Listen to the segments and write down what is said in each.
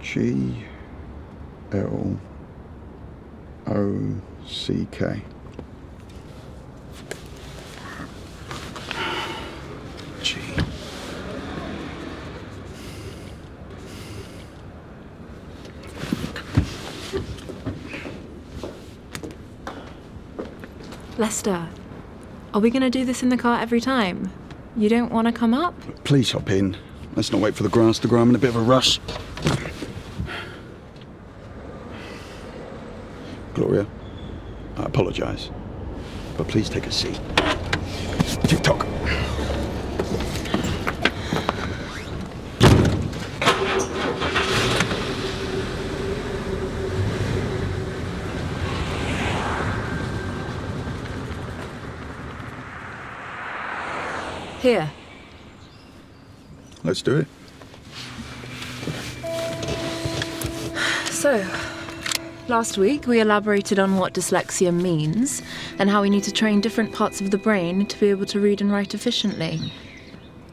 G-L-O-C-K. G. Lester, are we going to do this in the car every time? You don't want to come up? Please hop in. Let's not wait for the grass to grow. I'm in a bit of a rush. Gloria, I apologise, but please take a seat. Tick-tock. Here. Let's do it. So, last week we elaborated on what dyslexia means and how we need to train different parts of the brain to be able to read and write efficiently.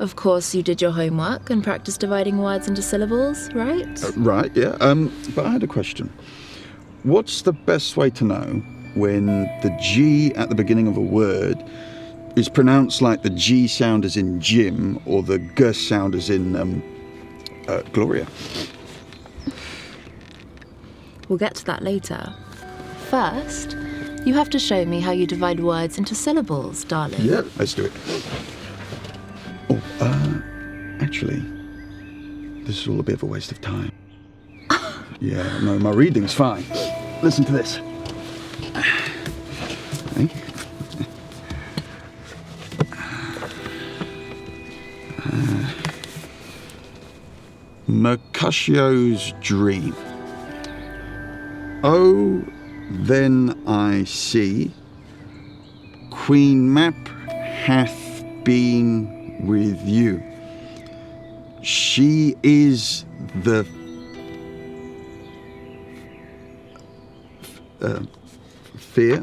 Of course, you did your homework and practiced dividing words into syllables, right? Right, yeah. But I had a question. What's the best way to know when the G at the beginning of a word is pronounced like the G sound as in Jim or the G sound as in Gloria? We'll get to that later. First, you have to show me how you divide words into syllables, darling. Yeah, let's do it. Oh, actually, this is all a bit of a waste of time. Yeah, no, my reading's fine. Listen to this. Okay. Mercutio's dream. Oh, then I see Queen Map hath been with you. She is the fear,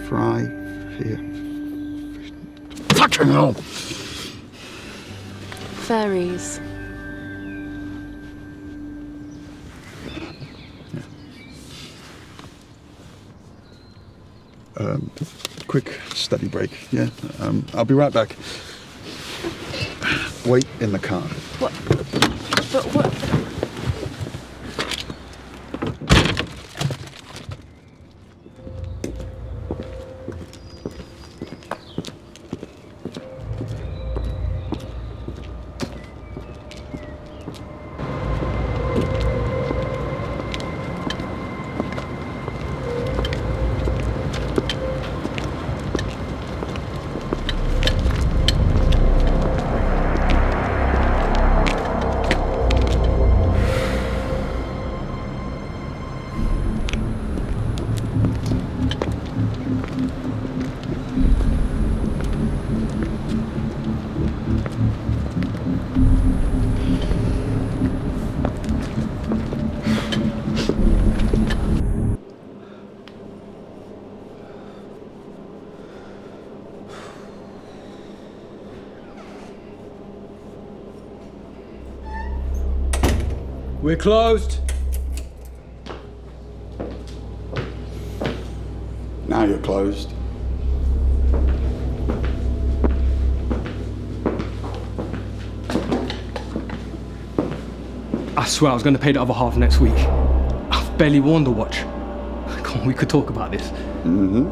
fry, fear. Fucking hell! Fairies. Quick study break, yeah? I'll be right back. Wait in the car. What? But what? We're closed. Now you're closed. I swear I was going to pay the other half next week. I've barely worn the watch. Come on, we could talk about this. Mm-hmm.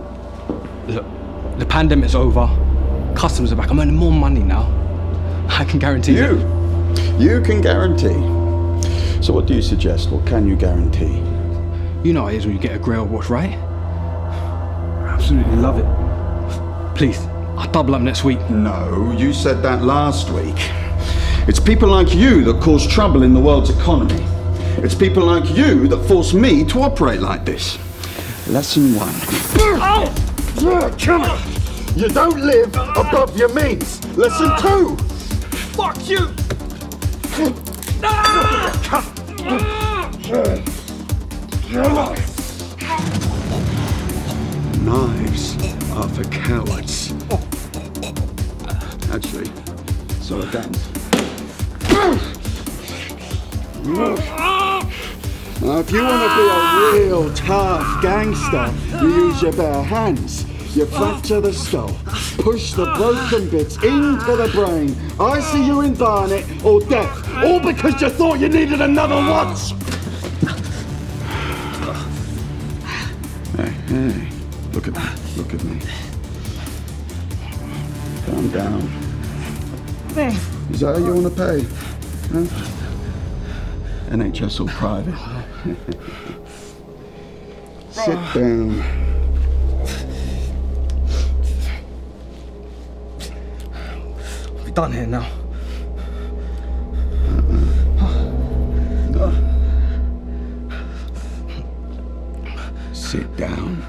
Look, the pandemic's over. Customers are back. I'm earning more money now. I can guarantee you. You can guarantee. So what do you suggest? What can you guarantee? You know how it is when you get a grey old watch, right? I absolutely love it. Please, I'll double up next week. No, you said that last week. It's people like you that cause trouble in the world's economy. It's people like you that force me to operate like this. Lesson 1. You don't live above your means. Lesson 2. Fuck you! Knives are for cowards. Actually, so are guns. Now, if you want to be a real tough gangster, you use your bare hands. You fracture the skull, push the broken bits into the brain. I see you in Barnet or death, all because you thought you needed another watch. Hey, look at me. Calm down. Is that how you want to pay? Huh? NHS or private? Sit down. We're done here now. Sit down.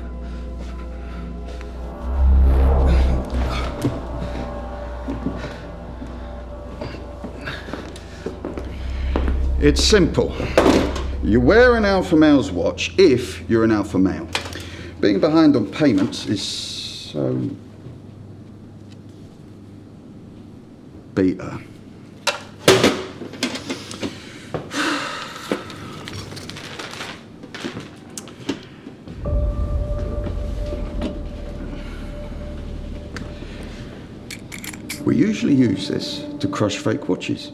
It's simple. You wear an alpha male's watch if you're an alpha male. Being behind on payments is so beta. We usually use this to crush fake watches.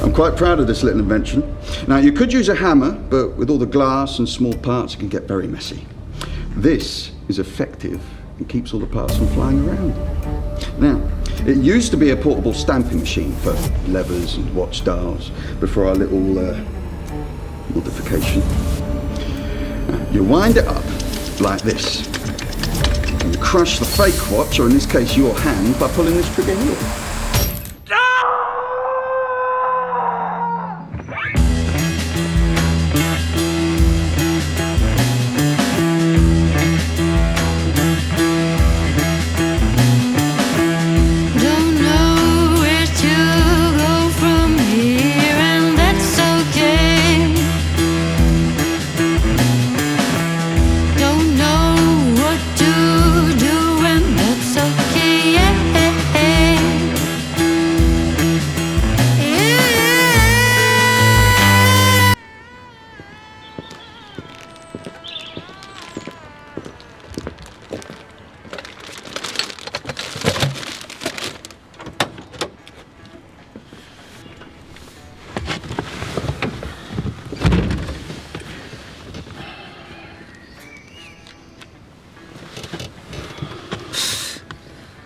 I'm quite proud of this little invention. Now, you could use a hammer, but with all the glass and small parts, it can get very messy. This is effective and keeps all the parts from flying around. Now, it used to be a portable stamping machine for levers and watch dials before our little modification. Now, you wind it up like this. And you crush the fake watch, or in this case your hand, by pulling this trigger here.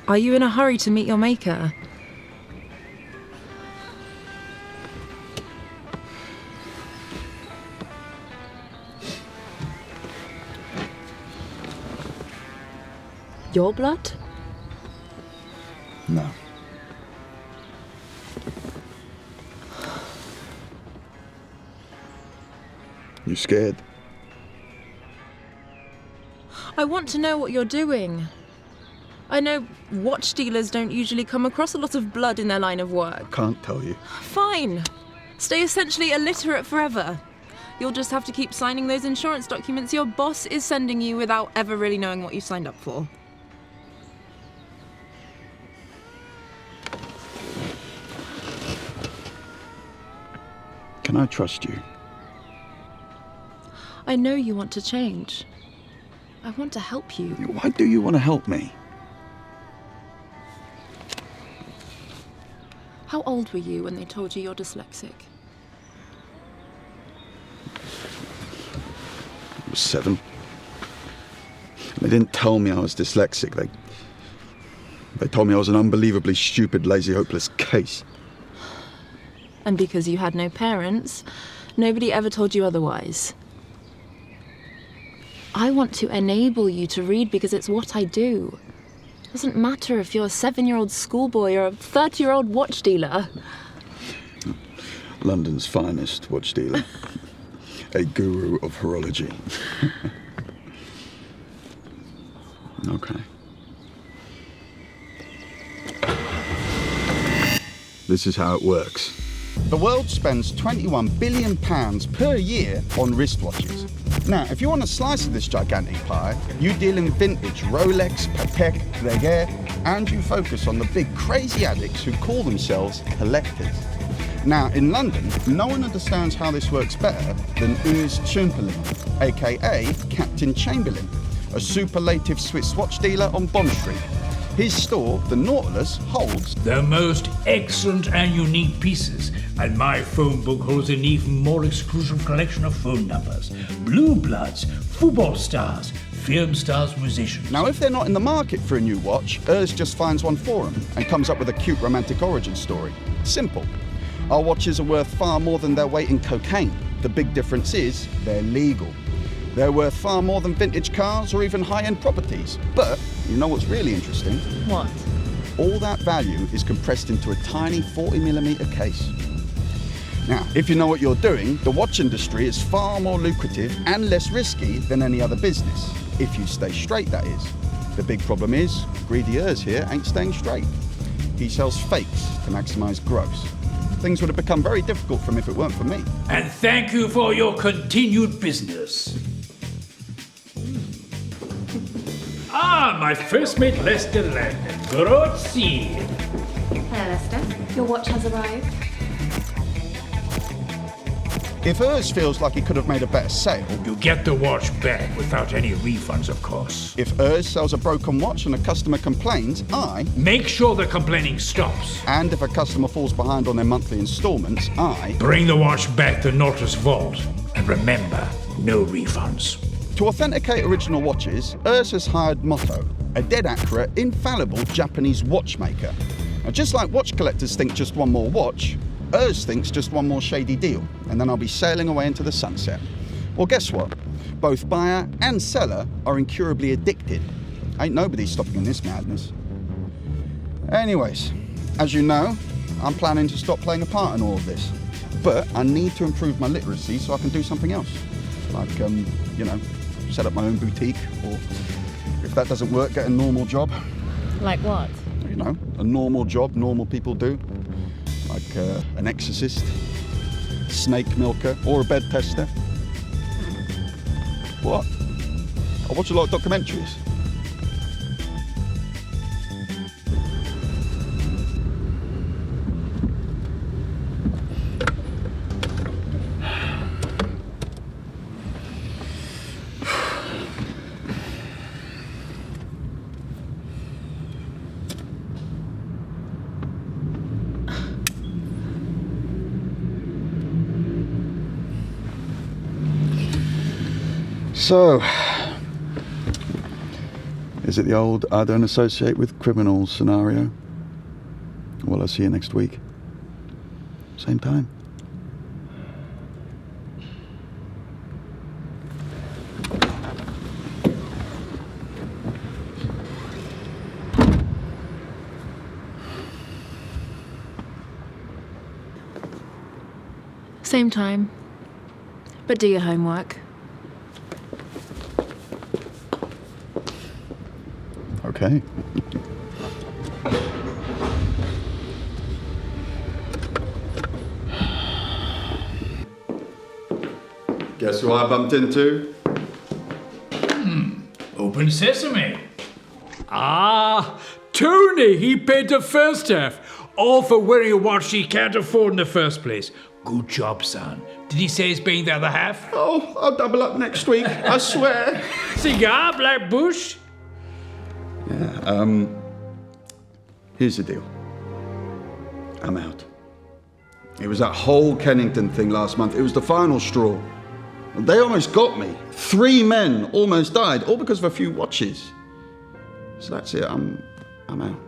Are you in a hurry to meet your maker? Your blood? No. You scared? I want to know what you're doing. I know watch dealers don't usually come across a lot of blood in their line of work. Can't tell you. Fine. Stay essentially illiterate forever. You'll just have to keep signing those insurance documents your boss is sending you without ever really knowing what you signed up for. Can I trust you? I know you want to change. I want to help you. Why do you want to help me? How old were you when they told you you're dyslexic? I was 7. They didn't tell me I was dyslexic. They told me I was an unbelievably stupid, lazy, hopeless case. And because you had no parents, nobody ever told you otherwise. I want to enable you to read because it's what I do. Doesn't matter if you're a 7-year-old schoolboy or a 30-year-old watch dealer. London's finest watch dealer. A guru of horology. Okay. This is how it works. The world spends £21 billion per year on wristwatches. Now, if you want a slice of this gigantic pie, you deal in vintage Rolex, Patek, Breguet, and you focus on the big crazy addicts who call themselves collectors. Now, in London, no one understands how this works better than Urs Chamberlain, aka Captain Chamberlain, a superlative Swiss watch dealer on Bond Street. His store, the Nautilus, holds the most excellent and unique pieces, and my phone book holds an even more exclusive collection of phone numbers. Blue bloods, football stars, film stars, musicians. Now, if they're not in the market for a new watch, Urs just finds one for them and comes up with a cute romantic origin story. Simple. Our watches are worth far more than their weight in cocaine. The big difference is they're legal. They're worth far more than vintage cars or even high-end properties. But you know what's really interesting? What? All that value is compressed into a tiny 40mm case. Now, if you know what you're doing, the watch industry is far more lucrative and less risky than any other business. If you stay straight, that is. The big problem is, greedy Urs here ain't staying straight. He sells fakes to maximise gross. Things would have become very difficult for him if it weren't for me. And thank you for your continued business. My first mate Lester Landon. Grazie. Hello, Lester. Your watch has arrived. If Urs feels like he could have made a better sale, You get the watch back without any refunds, of course. if Urs sells a broken watch and a customer complains, Make sure the complaining stops. and if a customer falls behind on their monthly instalments, Bring the watch back to Nautilus Vault. And remember, no refunds. To authenticate original watches, Urs has hired Motto, a dead accurate, infallible Japanese watchmaker. Now, just like watch collectors think just one more watch, Urs thinks just one more shady deal, and then I'll be sailing away into the sunset. Well, guess what? Both buyer and seller are incurably addicted. Ain't nobody stopping this madness. Anyways, as you know, I'm planning to stop playing a part in all of this. But I need to improve my literacy so I can do something else. Like, set up my own boutique, or if that doesn't work, get a normal job. Like what? A normal job normal people do. Like an exorcist, snake milker, or a bed tester. What? I watch a lot of documentaries. So, is it the old I don't associate with criminals scenario? Well, I'll see you next week. Same time. Same time. But do your homework. Okay. Guess who I bumped into? Open sesame. Tony, he paid the first half. All for wearing a watch he can't afford in the first place. Good job, son. Did he say he's paying the other half? Oh, I'll double up next week, I swear. Cigar, Black Bush? Yeah, here's the deal. I'm out. It was that whole Kennington thing last month. It was the final straw. They almost got me. 3 men almost died, all because of a few watches. So that's it, I'm out.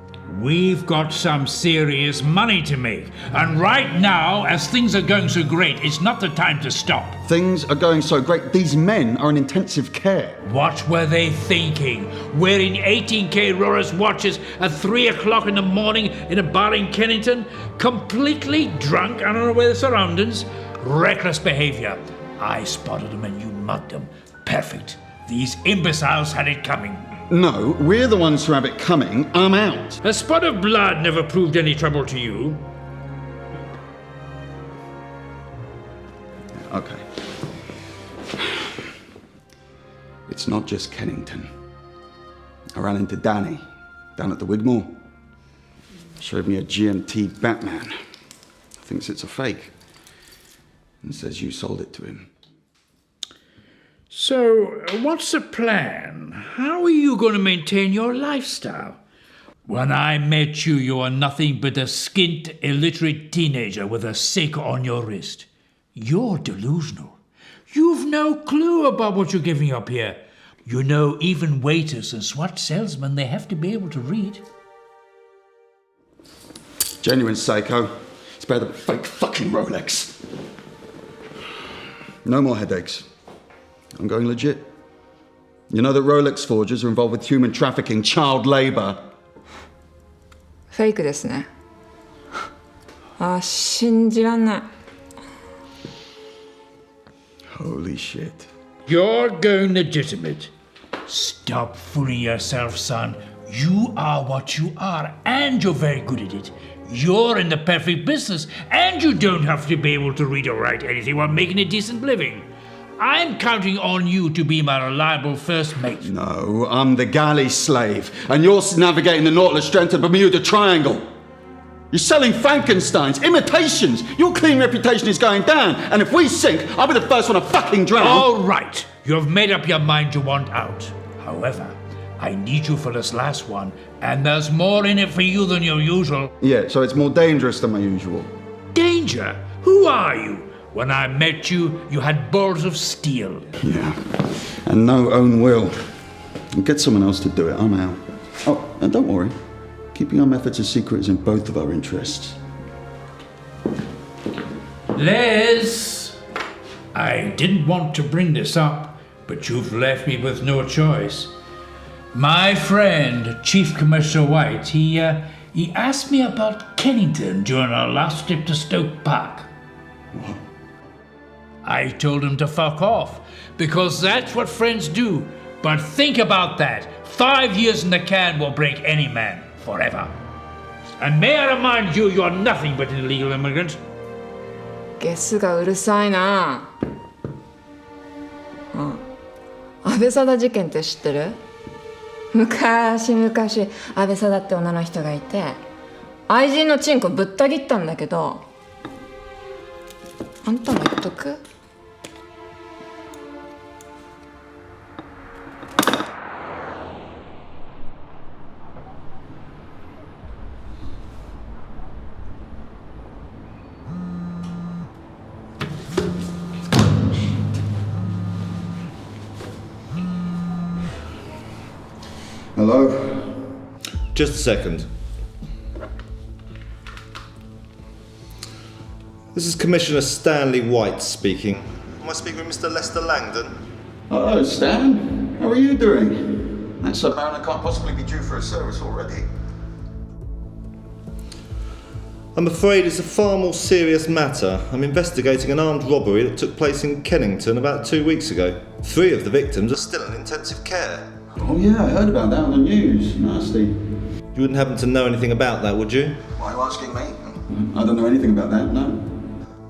We've got some serious money to make. And right now, as things are going so great, it's not the time to stop. Things are going so great. These men are in intensive care. What were they thinking? Wearing 18K Rolex watches at 3 o'clock in the morning in a bar in Kennington? Completely drunk, unaware of their surroundings? Reckless behavior. I spotted them and you mugged them. Perfect. These imbeciles had it coming. No, we're the ones who have it coming. I'm out. A spot of blood never proved any trouble to you. Okay. It's not just Kennington. I ran into Danny down at the Wigmore. Showed me a GMT Batman. thinks it's a fake and says you sold it to him. So, what's the plan? How are you going to maintain your lifestyle? When I met you, you were nothing but a skint, illiterate teenager with a saker on your wrist. You're delusional. You've no clue about what you're giving up here. You know, even waiters and SWAT salesmen, they have to be able to read. Genuine Seiko. It's better than fake fucking Rolex. No more headaches. I'm going legit. You know that Rolex forgers are involved with human trafficking, child labour. フェイクですね。あ、信じらんない。 Holy shit. You're going legitimate. Stop fooling yourself, son. You are what you are, and you're very good at it. You're in the perfect business, and you don't have to be able to read or write anything while making a decent living. I'm counting on you to be my reliable first mate. No, I'm the galley slave, and you're navigating the Nautilus strength of Bermuda Triangle. You're selling Frankensteins, imitations. Your clean reputation is going down, and if we sink, I'll be the first one to fucking drown. All right, you've made up your mind you want out. However, I need you for this last one, and there's more in it for you than your usual. Yeah, so it's more dangerous than my usual. Danger? Who are you? When I met you, you had balls of steel. Yeah, and no own will. I'll get someone else to do it, I'm out. Oh, and don't worry. Keeping our methods a secret is in both of our interests. Les, I didn't want to bring this up, but you've left me with no choice. My friend, Chief Commissioner White, he asked me about Kennington during our last trip to Stoke Park. What? I told him to fuck off, because that's what friends do. But think about that. 5 years in the can will break any man, forever. And may I remind you, you're nothing but an illegal immigrant. ゲスがうるさいな。うん。安倍貞事件って知ってる？昔々安倍貞って女の人がいて、愛人のチンコぶった切ったんだけど、あんたも言っとく？ Hello? Just a second. This is Commissioner Stanley White speaking. Am I speaking with Mr. Lester Landon? Hello, Stan. How are you doing? That submariner can't possibly be due for a service already. I'm afraid it's a far more serious matter. I'm investigating an armed robbery that took place in Kennington about 2 weeks ago. 3 of the victims are still in intensive care. Oh yeah, I heard about that on the news. Nasty. You wouldn't happen to know anything about that, would you? Why are you asking me? I don't know anything about that, no.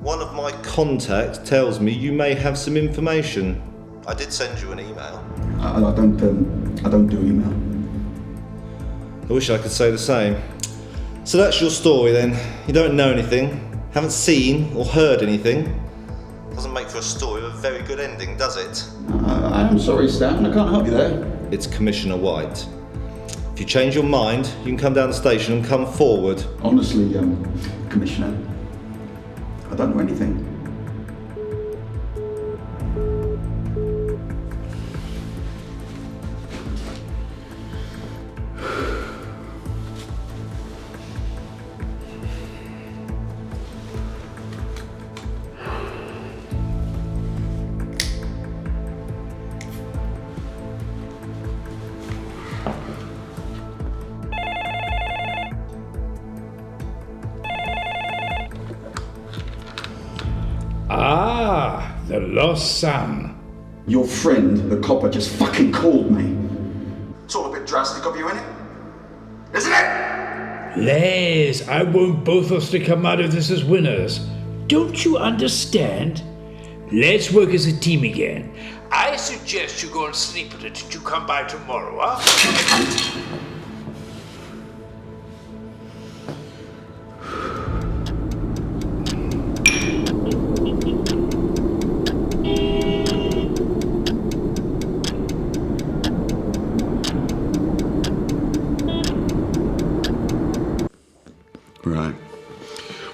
One of my contacts tells me you may have some information. I did send you an email. I don't do email. I wish I could say the same. So that's your story then. You don't know anything, haven't seen or heard anything. Doesn't make for a story with a very good ending, does it? I am sorry, Stan. I can't help you there. It's Commissioner White. If you change your mind, you can come down the station and come forward. Honestly, Commissioner, I don't know anything. Ah, the lost son. Your friend, the copper, just fucking called me. It's all a bit drastic of you, isn't it? Isn't it? Les, I want both of us to come out of this as winners. Don't you understand? Let's work as a team again. I suggest you go and sleep on it until you come by tomorrow, huh? Right.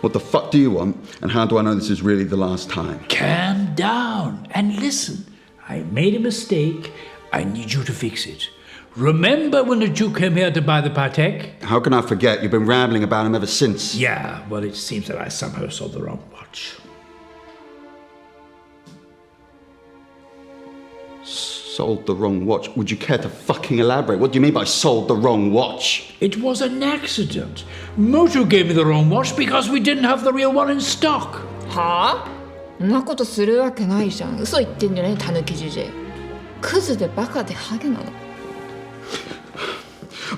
What the fuck do you want, and how do I know this is really the last time? Calm down and listen. I made a mistake. I need you to fix it. Remember when the Duke came here to buy the Patek? How can I forget? You've been rambling about him ever since. Yeah, well, it seems that I somehow sold the wrong watch. Sold the wrong watch? Would you care to fucking elaborate? What do you mean by sold the wrong watch? It was an accident. Moto gave me the wrong watch because we didn't have the real one in stock. はあ？そんなことするわけないじゃん。嘘言ってんじゃねえ、タヌキじじい。クズでバカでハゲなの。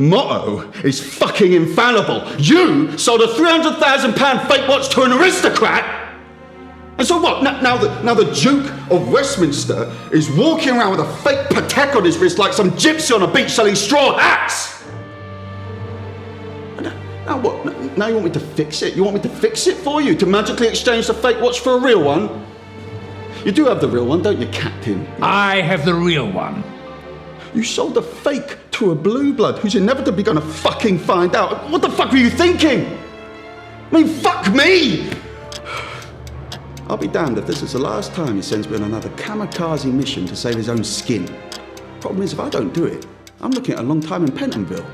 Motto is fucking infallible. You sold a £300,000 fake watch to an aristocrat? And so what? Now the Duke of Westminster is walking around with a fake Patek on his wrist like some gypsy on a beach selling straw hats. Now what? Now you want me to fix it? You want me to fix it for you? To magically exchange the fake watch for a real one? You do have the real one, don't you, Captain? I have the real one. You sold a fake to a blue blood who's inevitably gonna fucking find out. What the fuck were you thinking? I mean, fuck me! I'll be damned if this is the last time he sends me on another kamikaze mission to save his own skin. Problem is, if I don't do it, I'm looking at a long time in Pentonville.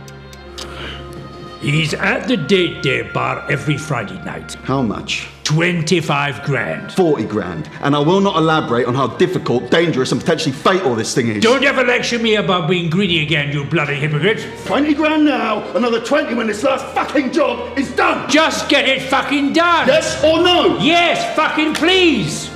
He's at the date day bar every Friday night. How much? 25 grand. 40 grand. And I will not elaborate on how difficult, dangerous and potentially fatal this thing is. Don't ever lecture me about being greedy again, you bloody hypocrite. 20 grand now, another 20 when this last fucking job is done. Just get it fucking done. Yes or no? Yes, fucking please.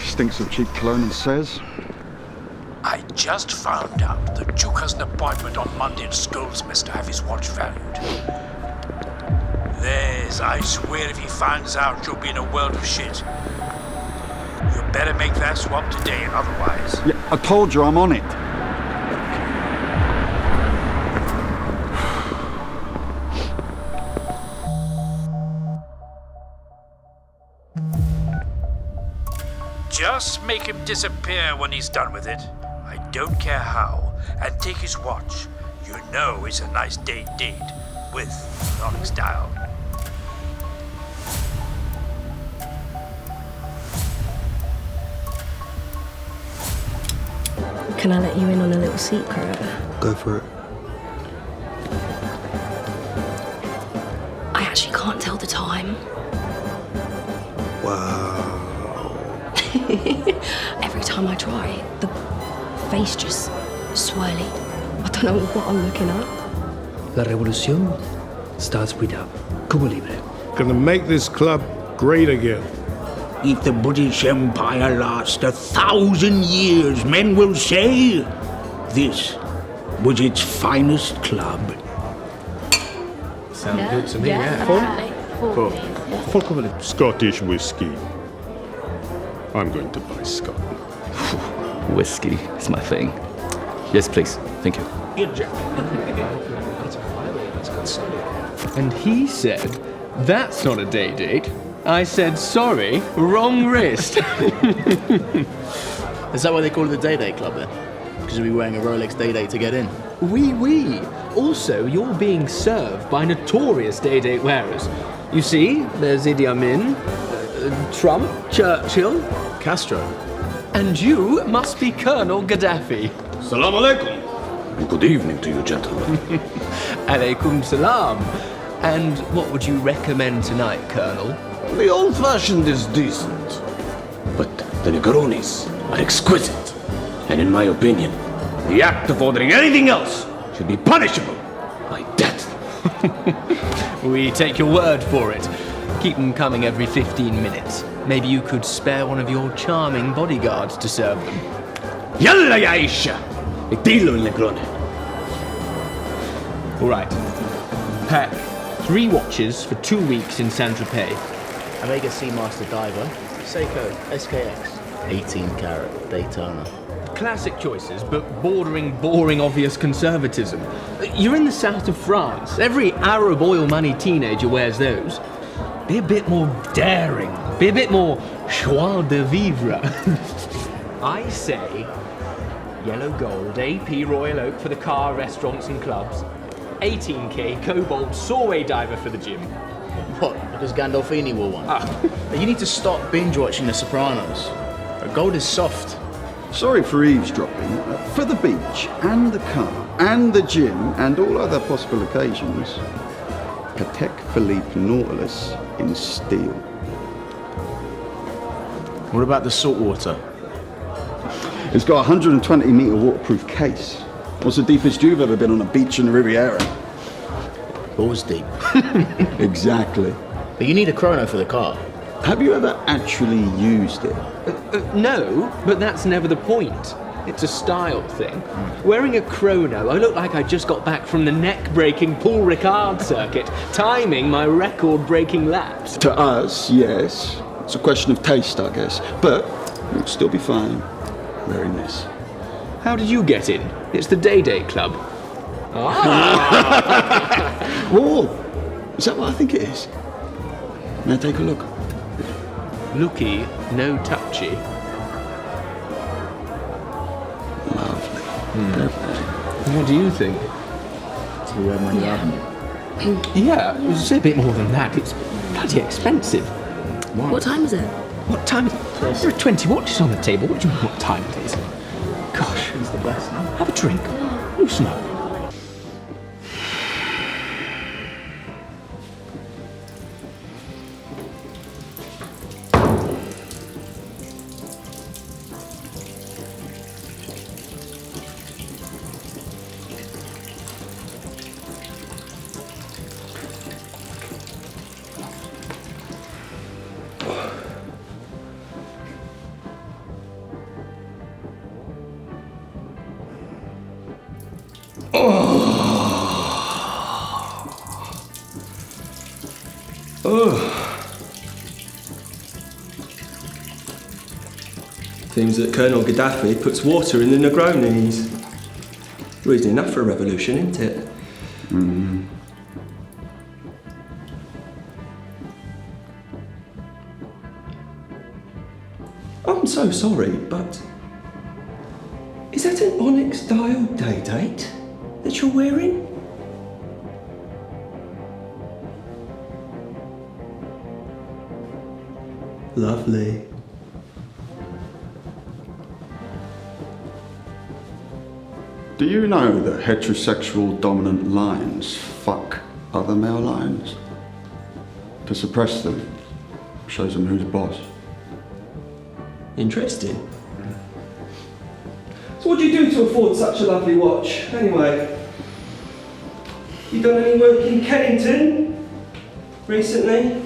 Stinks of cheap cologne and says. I just found out the Duke has an appointment on Monday at Goldsmiths to have his watch valued. There's, I swear if he finds out, you'll be in a world of shit. You better make that swap today, otherwise. Yeah, I told you I'm on it. Just make him disappear when he's done with it. I don't care how. And take his watch. You know it's a nice date with Onyx dial. Can I let you in on a little secret? Go for it. I actually can't tell the time. Wow. Every time I try, the face just swirly. I don't know what I'm looking at. La revolución starts with a Cuba Libre. Gonna make this club great again. If the British Empire lasts 1,000 years, men will say this was its finest club. Sounds good to me, yeah. Full Scottish whiskey. I'm going to buy Scott. Whiskey is my thing. Yes, please. Thank you. And he said, that's not a day date. I said, sorry, wrong wrist. Is that why they call it the Day Day Club then? Because you'll be wearing a Rolex Day Day to get in? Oui. Also, you're being served by notorious day date wearers. You see, there's Idi Amin, Trump, Churchill, Castro. and you must be Colonel Gaddafi. Salam alaikum. And good evening to you, gentlemen. Alaikum salam. And what would you recommend tonight, Colonel? The old-fashioned is decent, but the Negronis are exquisite. And in my opinion, the act of ordering anything else should be punishable by death. We take your word for it. Keep them coming every 15 minutes. Maybe you could spare one of your charming bodyguards to serve them. Yalla ya Aisha! Itilo il Negrone. All right. Pack 3 watches for 2 weeks in Saint-Tropez. Omega Seamaster Diver. Seiko SKX. 18 carat Daytona. classic choices, but bordering boring obvious conservatism. You're in the south of France. Every Arab oil money teenager wears those. Be a bit more daring. Be a bit more joie de vivre. I say yellow gold, AP Royal Oak for the car, restaurants and clubs. 18k Cobalt Soarway Diver for the gym. What? Because Gandolfini wore one? You need to stop binge watching The Sopranos. Gold is soft. Sorry for eavesdropping. For the beach and the car and the gym and all other possible occasions, Patek Philippe Nautilus in steel. What about the saltwater? It's got a 120 metre waterproof case. What's the deepest you've ever been on a beach in the Riviera? Always deep. Exactly. But you need a chrono for the car. Have you ever actually used it? No, but that's never the point. It's a style thing. Wearing a chrono, I look like I just got back from the neck-breaking Paul Ricard circuit, timing my record-breaking laps. To us, yes. It's a question of taste, I guess. But you'll still be fine wearing this. How did you get in? It's the Day Day Club. Oh, is that what I think it is? May I take a look? Looky, no touchy. Lovely. What do you think? Do you wear money out? Yeah, it's a bit more than that. It's bloody expensive. What time is it? What time is it? There are 20 watches on the table. What do you mean what time it is? Gosh, It's the best now. have a drink. Loosen up. Seems that Colonel Gaddafi puts water in the Negronis. Reason enough for a revolution, isn't it? I'm so sorry, but is that an onyx dial day date that you're wearing? Lovely. Do you know that heterosexual dominant lions fuck other male lions? To suppress them, shows them who's boss. Interesting. So what do you do to afford such a lovely watch, anyway? You done any work in Kennington recently?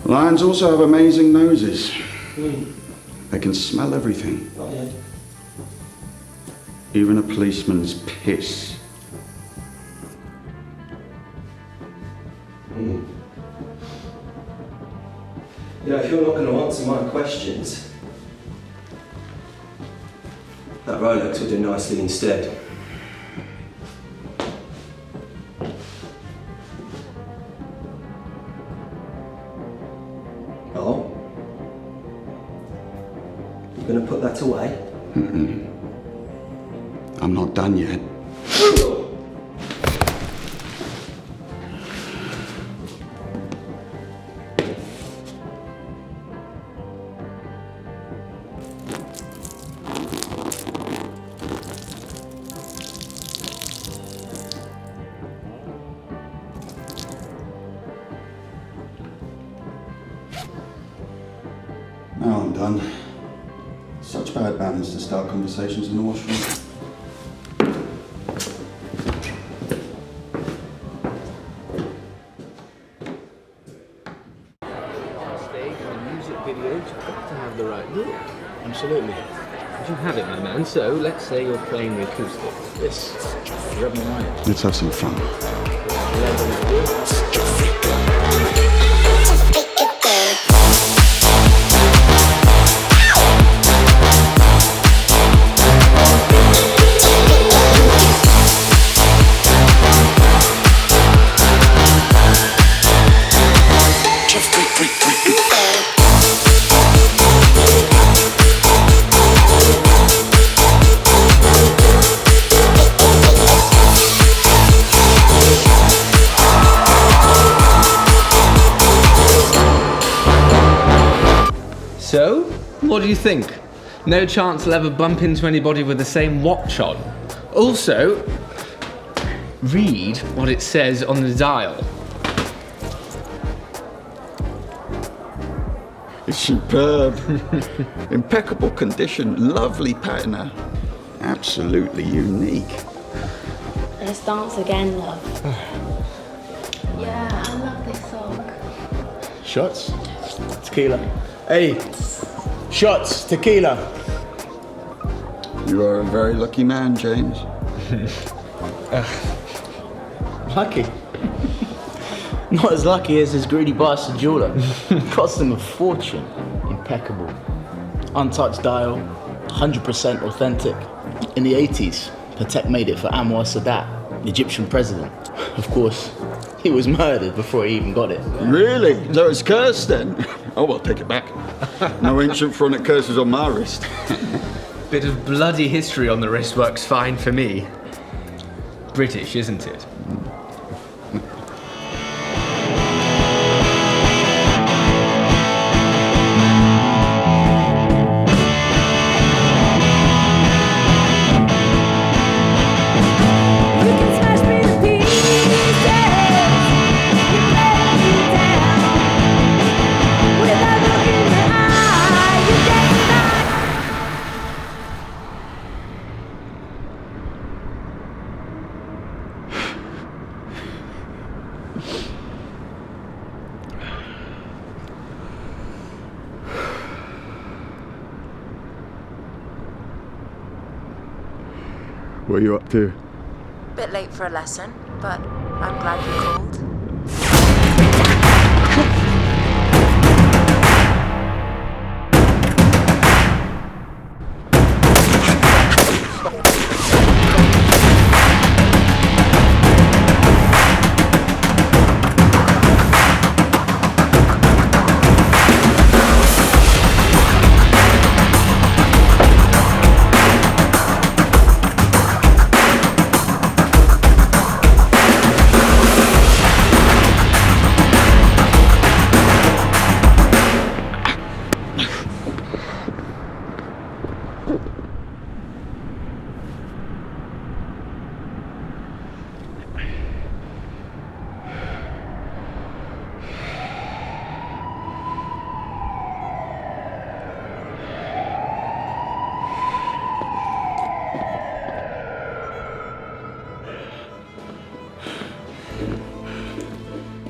Lions also have amazing noses. They can smell everything. Not yet. Even a policeman's piss. You know, if you're not going to answer my questions, that Rolex will do nicely instead. Oh? You're going to put that away? I'm not done yet. Now I'm done. Such bad manners to start conversations in the washroom. Absolutely. You have it, my man. So let's say you're playing the acoustic. Yes. You have me right. Let's have some fun. So, what do you think? No chance I'll ever bump into anybody with the same watch on. Also, read what it says on the dial. It's superb. Impeccable condition, lovely patina. Absolutely unique. Let's dance again, love. Yeah, I love this song. Shots? Tequila. Hey, shots, tequila. You are a very lucky man, James. Lucky? Not as lucky as this greedy bastard jeweler. Cost him a fortune. Impeccable. Untouched dial, 100% authentic. In the 80s, Patek made it for Anwar Sadat, the Egyptian president. Of course, he was murdered before he even got it. Really? So it's cursed then? Oh, well, take it back. No ancient pharaonic curses on my wrist. Bit of bloody history on the wrist works fine for me. British, isn't it? What are you up to? Bit late for a lesson, but I'm glad you called.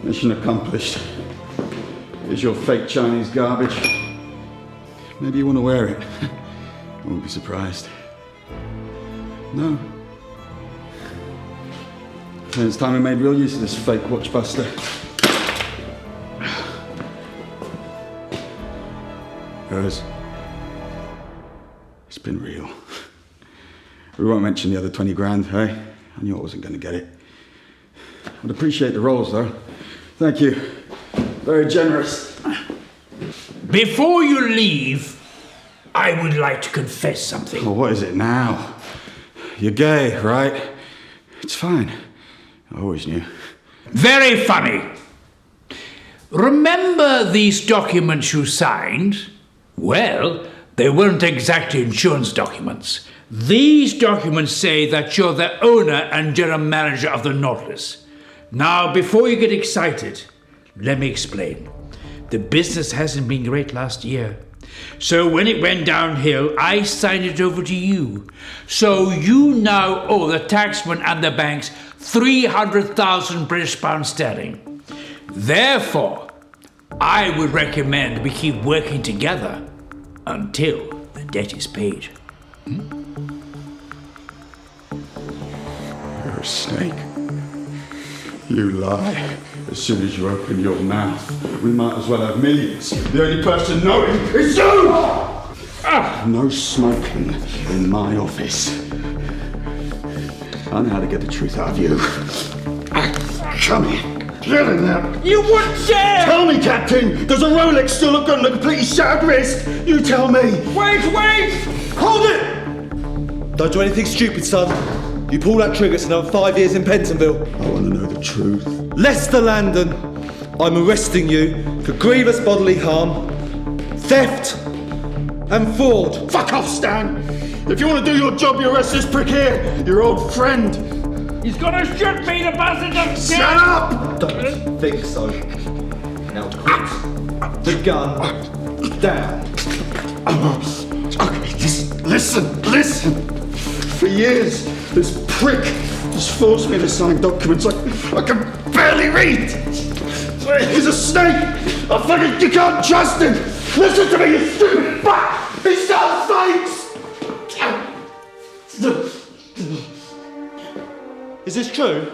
Mission accomplished. Here's your fake Chinese garbage. Maybe you want to wear it. I won't be surprised. No. Then it's time we made real use of this fake watchbuster. Hers. It's been real. We won't mention the other 20 grand, hey? I knew I wasn't going to get it. I'd appreciate the rolls, though. Thank you. Very generous. Before you leave, I would like to confess something. Well, what is it now? You're gay, right? It's fine. I always knew. Very funny. Remember these documents you signed? Well, they weren't exactly insurance documents. These documents say that you're the owner and general manager of the Nautilus. Now, before you get excited, let me explain. The business hasn't been great last year. So when it went downhill, I signed it over to you. So you now owe the taxman and the banks 300,000 British pounds sterling. Therefore, I would recommend we keep working together until the debt is paid. You're a snake. You lie. As soon as you open your mouth, we might as well have millions. The only person knowing is you! No smoking in my office. I know how to get the truth out of you. Come here. Get in there. You wouldn't dare! Tell me, Captain, does a Rolex still look good on a completely shattered wrist? You tell me. Wait! Hold it! Don't do anything stupid, son. You pull that trigger, it's another 5 years in Pentonville. I want to know the truth. Lester Landon, I'm arresting you for grievous bodily harm, theft, and Ford. Fuck off, Stan! If you want to do your job, you arrest this prick here, your old friend. He's gonna shoot me, the bastard! Shut up! Don't think so. Now put the gun down. Okay, listen. For years, this prick has forced me to sign documents I can barely read. He's a snake. You can't trust him. Listen to me, you stupid fuck. He sells fakes. Is this true?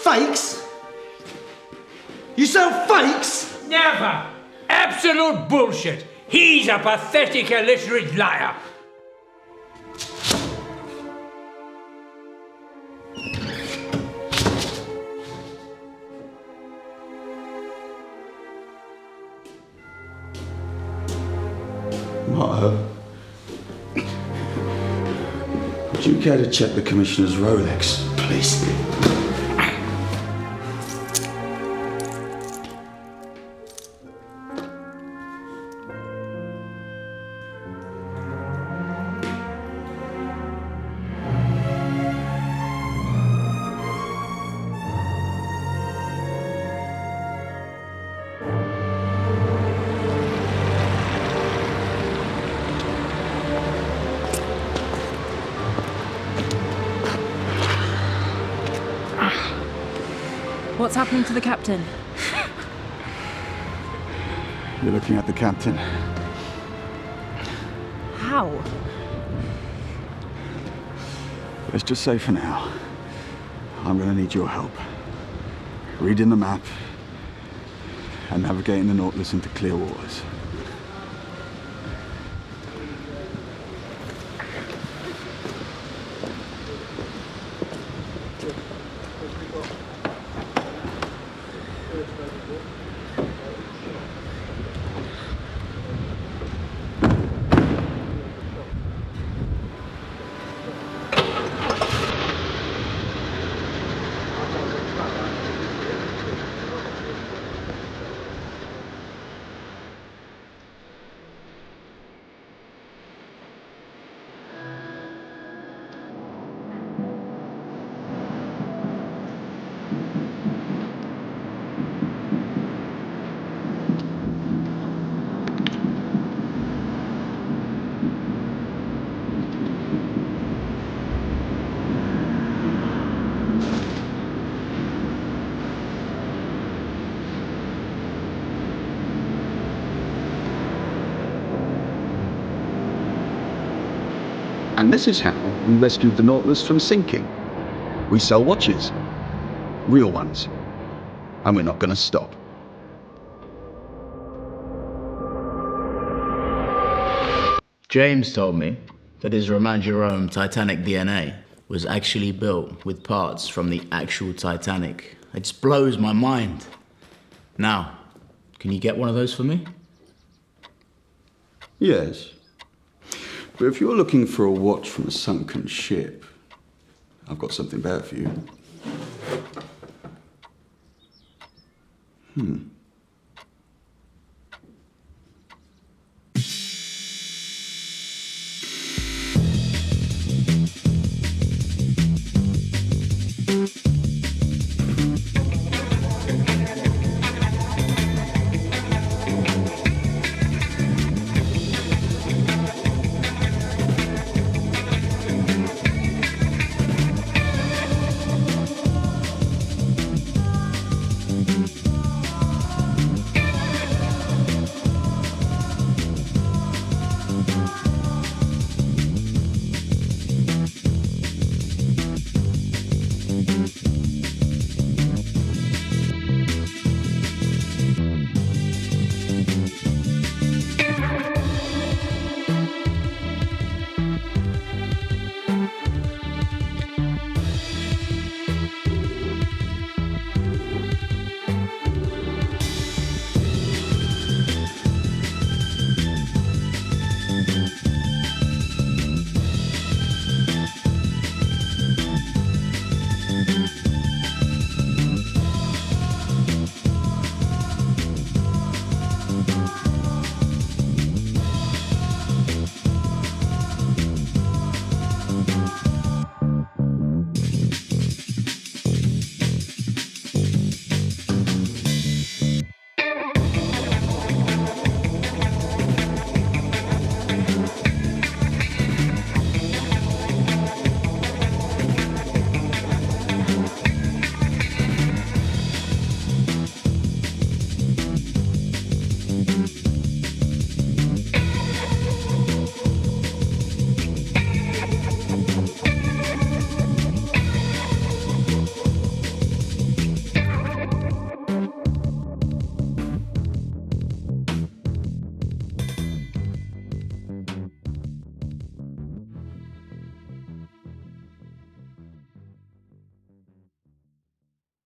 Fakes? You sell fakes? Never! Absolute bullshit! He's a pathetic, illiterate liar! Martha, would you care to check the Commissioner's Rolex, please? What's happening to the captain? You're looking at the captain. How? Let's just say for now, I'm going to need your help. Reading the map and navigating the Nautilus into clear waters. And this is how we rescued the Nautilus from sinking. We sell watches. Real ones. And we're not going to stop. James told me that his Romain Jerome Titanic DNA was actually built with parts from the actual Titanic. It just blows my mind. Now, can you get one of those for me? Yes. But if you're looking for a watch from a sunken ship, I've got something better for you.